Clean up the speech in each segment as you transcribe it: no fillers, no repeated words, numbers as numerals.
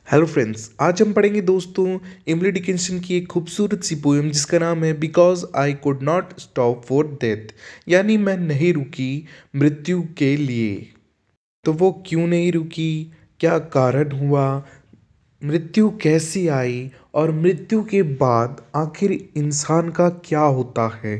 Hello friends, आज हम पढ़ेंगे दोस्तों इमली डिकिंसन की एक खूबसूरत सी पोएम जिसका नाम है because I could not stop for death. यानी मैं नहीं रुकी मृत्यु के लिए। तो वो क्यों नहीं रुकी, क्या कारण हुआ, मृत्यु कैसी आई और मृत्यु के बाद आखिर इंसान का क्या होता है,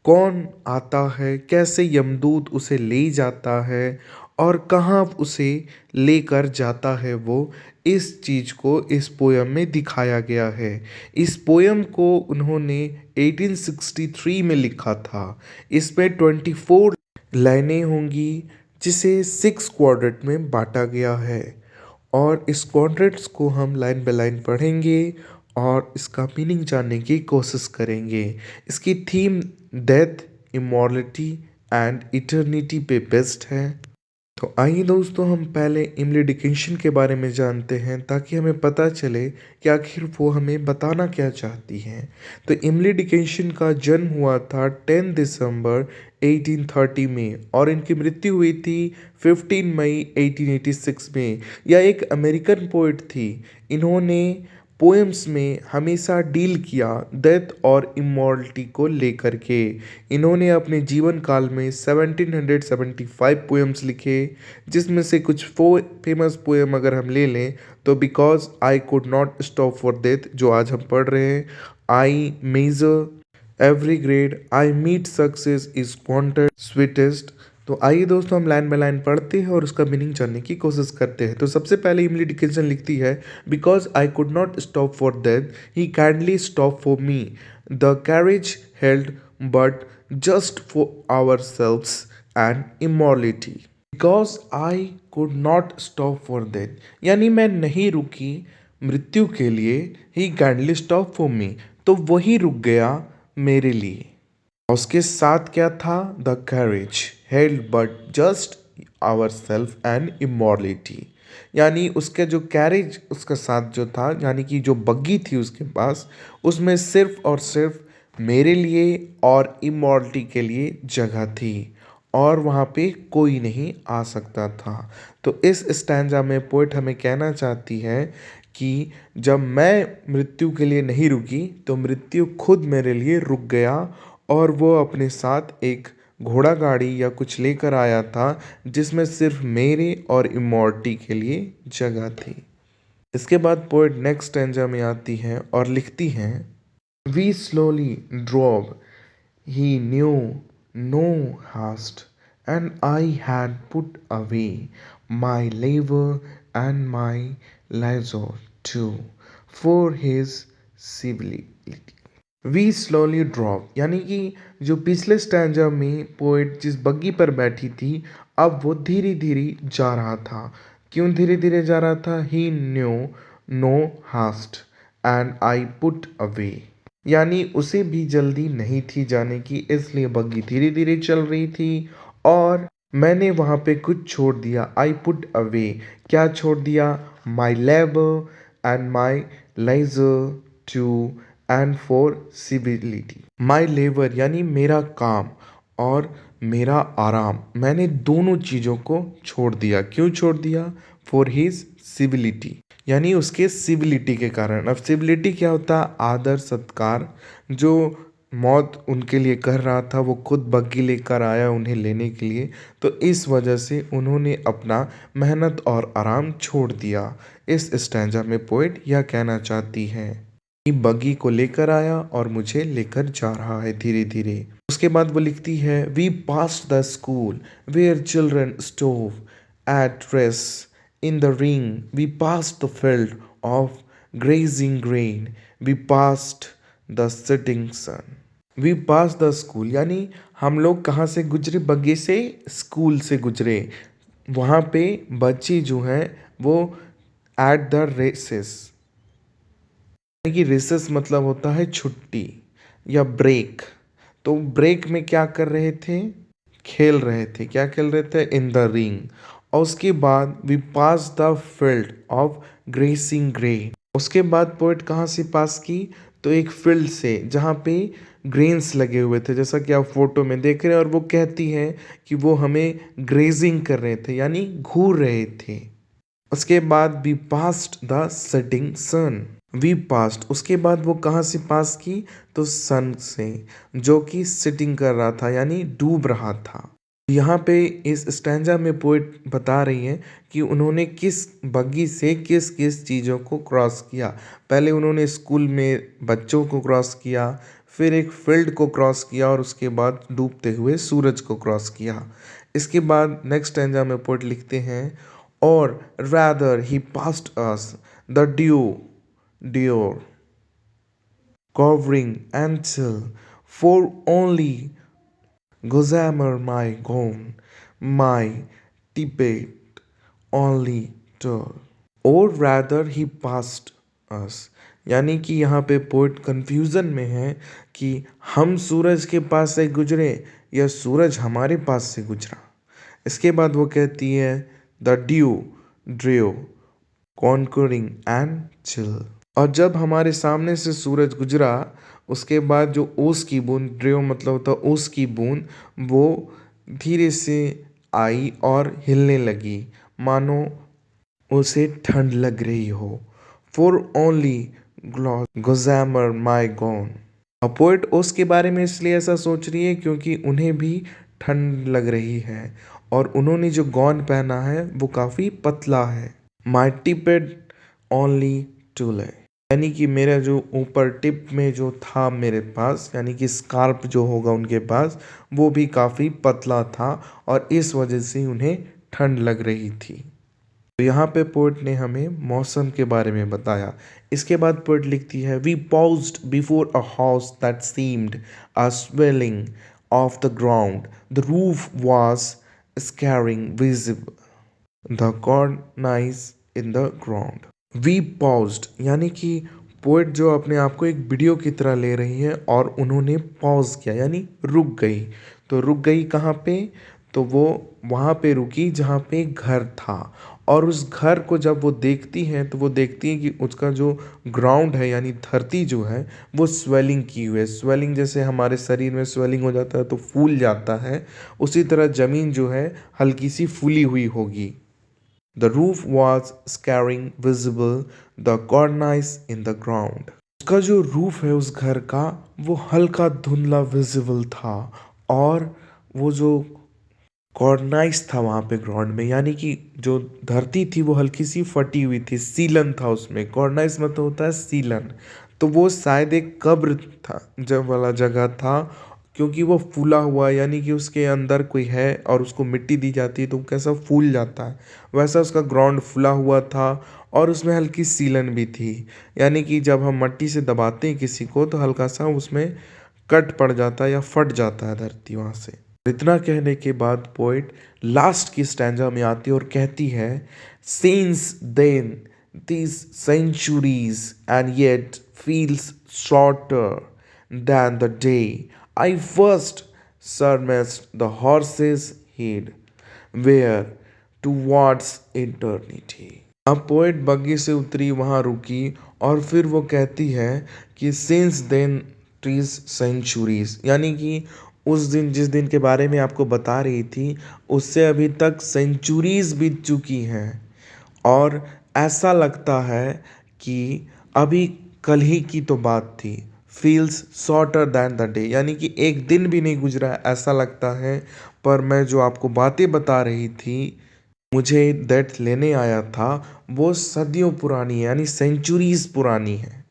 कौन आता है, कैसे यमदूत उसे ले जाता है और कहाँ उसे लेकर जाता है, वो इस चीज़ को इस पोयम में दिखाया गया है। इस पोयम को उन्होंने 1863 में लिखा था। इसमें 24 लाइनें होंगी जिसे 6 क्वाड्रेंट में बांटा गया है और इस क्वाड्रेंट्स को हम लाइन बाय लाइन पढ़ेंगे और इसका मीनिंग जानने की कोशिश करेंगे। इसकी theme death, immortality and eternity पे बेस्ड है। तो आइए दोस्तों, हम पहले इमली डिकिंसन के बारे में जानते हैं ताकि हमें पता चले कि आखिर वो हमें बताना क्या चाहती हैं। तो इमली डिकिंसन का जन्म हुआ था 10 दिसंबर 1830 में और इनकी मृत्यु हुई थी 15 मई 1886 में। यह एक अमेरिकन पोइट थी। इन्होंने पोएम्स में हमेशा डील किया डेथ और इमॉर्टलिटी को लेकर के। इन्होंने अपने जीवन काल में 1775 पोएम्स लिखे, जिसमें से कुछ फेमस पोएम अगर हम ले लें तो because I could not stop for death जो आज हम पढ़ रहे हैं, I measure every grade, I meet success is wanted sweetest. तो आइए दोस्तों, हम लाइन बाय लाइन पढ़ते हैं और उसका मीनिंग जानने की कोशिश करते हैं। तो सबसे पहले इमली डिकिंसन लिखती है because I could not stop for death he kindly stop for me the carriage held but just for ourselves and immortality. Because I could not stop for death यानी मैं नहीं रुकी मृत्यु के लिए, he kindly stop for me तो वही रुक गया मेरे लिए। उसके साथ क्या था, the carriage held but just ourself and immortality. यानी उसके जो कैरेज उसका साथ जो था, यानी कि जो बग्गी थी उसके पास, उसमें सिर्फ और सिर्फ मेरे लिए और इमॉर्टलिटी के लिए जगह थी और वहाँ पे कोई नहीं आ सकता था। तो इस स्टैंजा में पोएट हमें कहना चाहती है कि जब मैं मृत्यु के लिए नहीं रुकी तो मृत्यु खुद मेरे लिए रुक गया और वो अपने साथ एक घोड़ा गाड़ी या कुछ लेकर आया था जिसमें सिर्फ मेरे और इमॉर्टी के लिए जगह थी। इसके बाद पोएट नेक्स्ट स्टैंजा में आती है और लिखती हैं, we slowly drove he knew no haste and I had put away my लेवर and my leisure too for his civility. We slowly drop यानी कि जो पिछले स्टैंजा में पोएट जिस बग्गी पर बैठी थी, अब वो धीरे धीरे जा रहा था। क्यों धीरे धीरे जा रहा था, he knew no haste and I put away यानी उसे भी जल्दी नहीं थी जाने की, इसलिए बग्गी धीरे धीरे चल रही थी और मैंने वहाँ पे कुछ छोड़ दिया। आई पुट अवे क्या छोड़ दिया, my labour and my leisure too and for civility. My labour यानी मेरा काम और मेरा आराम, मैंने दोनों चीज़ों को छोड़ दिया। क्यों छोड़ दिया, फॉर हिज सिविलिटी यानी उसके सिविलिटी के कारण। अब सिविलिटी क्या होता है, आदर सत्कार। जो मौत उनके लिए कर रहा था वो खुद बग्गी लेकर आया उन्हें लेने के लिए, तो इस वजह से उन्होंने अपना मेहनत और आराम छोड़ दिया। इस स्टैंजा में पोएट यह कहना चाहती है कि बग्गी को लेकर आया और मुझे लेकर जा रहा है धीरे धीरे। उसके बाद वो लिखती है, we pass the school where children strove at rest in the ring, we pass the field of grazing grain, we passed the setting sun. We pass the school यानी हम लोग कहाँ से गुजरे, बग्गी से स्कूल से गुजरे। वहाँ पे बच्चे जो हैं वो एट द रेसेस यानी कि रेसेस मतलब होता है छुट्टी या ब्रेक। तो ब्रेक में क्या कर रहे थे, खेल रहे थे। क्या खेल रहे थे, इन द रिंग। और उसके बाद we pass the field of grazing grey. उसके बाद पोएट कहाँ से पास की, तो एक फील्ड से जहाँ पे ग्रेन्स लगे हुए थे, जैसा कि आप फोटो में देख रहे हैं। और वो कहती है कि वो हमें ग्रेजिंग कर रहे थे यानी घूर रहे थे। उसके बाद we passed the setting sun. We passed, उसके बाद वो कहाँ से पास की, तो सन से, जो कि सिटिंग कर रहा था यानी डूब रहा था। यहाँ पे इस स्टैंजा में पोएट बता रही है कि उन्होंने किस बग्गी से किस किस चीज़ों को क्रॉस किया। पहले उन्होंने स्कूल में बच्चों को क्रॉस किया, फिर एक फील्ड को क्रॉस किया और उसके बाद डूबते हुए सूरज को क्रॉस किया। इसके बाद नेक्स्ट स्टैंजा में पोएट लिखते हैं, और rather he passed us the dew covering until for only gossamer my gone my tippet only told, और rather he passed us। यानी कि यहाँ पे पोइट कंफ्यूजन में है कि हम सूरज के पास से गुजरे या सूरज हमारे पास से गुजरा। इसके बाद वो कहती है the dew drew conquering and chill, और जब हमारे सामने से सूरज गुजरा उसके बाद जो ओस की बूंद, ड्रियो मतलब होता है ओस की बूंद, वो धीरे से आई और हिलने लगी मानो उसे ठंड लग रही हो। For only gossamer my gown. Poet ओस के बारे में इसलिए ऐसा सोच रही है क्योंकि उन्हें भी ठंड लग रही है और उन्होंने जो गॉन पहना है वो काफ़ी पतला है। माई टिपेड ओनली टूले, यानी कि मेरा जो ऊपर टिप में जो था मेरे पास, यानी कि स्कार्प जो होगा उनके पास, वो भी काफ़ी पतला था और इस वजह से उन्हें ठंड लग रही थी। तो यहाँ पे पोएट ने हमें मौसम के बारे में बताया। इसके बाद पोएट लिखती है, we paused before a house that seemed a swelling of the ground, the roof was scarcely visible the cornice in the ground. We paused, यानी कि पोएट जो अपने आप को एक वीडियो की तरह ले रही है और उन्होंने पॉज किया यानी रुक गई। तो रुक गई कहाँ पे, तो वो वहाँ पे रुकी जहाँ पे घर था, और उस घर को जब वो देखती हैं तो वो देखती है कि उसका जो ग्राउंड है यानी धरती जो है वो स्वेलिंग की हुई है। स्वेलिंग जैसे हमारे शरीर में स्वेलिंग हो जाता है तो फूल जाता है, उसी तरह ज़मीन जो है हल्की सी फूली हुई होगी। The roof was scarring visible the cornice in the ground। उसका जो रूफ है उस घर का वो हल्का धुंधला विजिबल था, और वो जो कॉर्नाइस था वहाँ पे ग्राउंड में, यानी कि जो धरती थी वो हल्की सी फटी हुई थी, सीलन था उसमें। कॉर्नाइस मतलब होता है सीलन, तो वो शायद एक कब्र था जब वाला जगह था, क्योंकि वो फूला हुआ यानी कि उसके अंदर कोई है और उसको मिट्टी दी जाती है तो वो कैसा फूल जाता है, वैसा उसका ग्राउंड फूला हुआ था और उसमें हल्की सीलन भी थी। यानी कि जब हम मट्टी से दबाते हैं किसी को तो हल्का सा उसमें कट पड़ जाता है या फट जाता है धरती वहाँ से। इतना कहने के बाद पोइट लास्ट की स्टैंजा में आती है और कहती है, since then these centuries and yet feels shorter than the day I first surmised the horse's head where towards eternity। अब पोएट बग्गी से उतरी, वहाँ रुकी और फिर वो कहती है कि सिंस देन ट्रीज सेंचुरीज, यानी कि उस दिन जिस दिन के बारे में आपको बता रही थी उससे अभी तक सेंचुरीज बीत चुकी हैं, और ऐसा लगता है कि अभी कल ही की तो बात थी। Feels shorter than the day, यानी कि एक दिन भी नहीं गुजरा ऐसा लगता है, पर मैं जो आपको बातें बता रही थी, मुझे डेथ लेने आया था, वो सदियों पुरानी है यानी सेंचुरीज पुरानी है।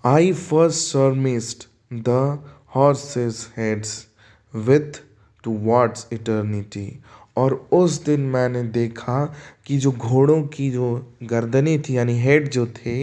I first surmised the horses heads with towards eternity, और उस दिन मैंने देखा कि जो घोड़ों की जो गर्दनें थी यानी हेड जो थे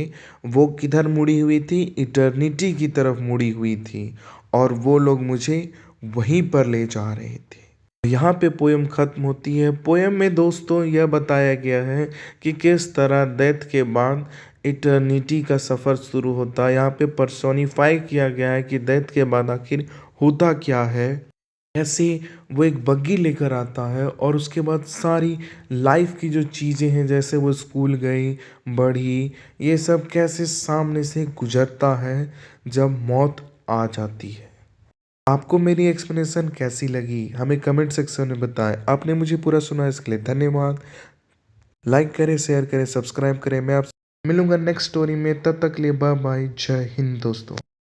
वो किधर मुड़ी हुई थी, इटर्निटी की तरफ मुड़ी हुई थी, और वो लोग मुझे वहीं पर ले जा रहे थे। यहाँ पे पोयम ख़त्म होती है। पोयम में दोस्तों यह बताया गया है कि किस तरह डेथ के बाद इटर्निटी का सफ़र शुरू होता है। यहाँ पे पर्सोनिफाई किया गया है कि डेथ के बाद आखिर होता क्या है। ऐसे वो एक बग्गी लेकर आता है और उसके बाद सारी लाइफ की जो चीज़ें हैं, जैसे वो स्कूल गई, बढ़ी, ये सब कैसे सामने से गुजरता है जब मौत आ जाती है। आपको मेरी एक्सप्लेनेशन कैसी लगी हमें कमेंट सेक्शन में बताएं। आपने मुझे पूरा सुना इसके लिए धन्यवाद। लाइक करें, शेयर करें, सब्सक्राइब करें। मैं आपसे मिलूंगा नेक्स्ट स्टोरी में, तब तक के लिए बाय बाय, जय हिंद दोस्तों।